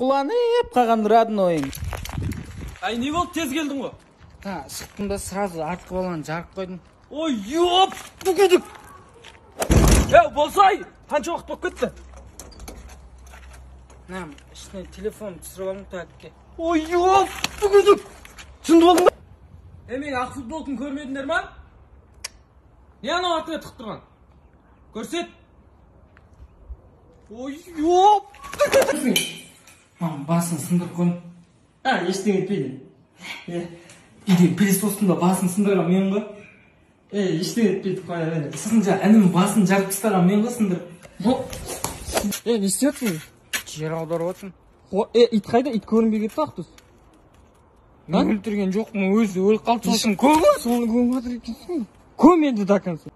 Қуланып қалған роднойың. Ай, не болды, тез келдің ғой? Шықтым да сразу артқы баланы жарып қойдым. Ой, ёп, бүгедік. Болсай, қанша уақыт болып кетті? Ішіне телефон түсіріп алым тәтке. Ой, ёп, бүгедік. Түсінді болдың ба? Мен ақ футболкын көрмедіңдер ма? Не анау артыңа тығып тұрған? Көрсет. Ой, ёп. Басын сындырып қойдым. Ештеңе етпейді. Үйде пылесостың басын сындырған мен ғой. Ештеңе етпейді, қоя бәрі. Сосын інім басын жарып тастаған мен ғой сындырып. Не істетсің? Жер аударып отырмын. Ит қайда? Ит көрінбей кетті Ақтөс. Мен өлтірген жоқпын, өзі өліп қалды. Ишін көм ғой? Соны көміп жатыр екенсің. Көм енді до конца.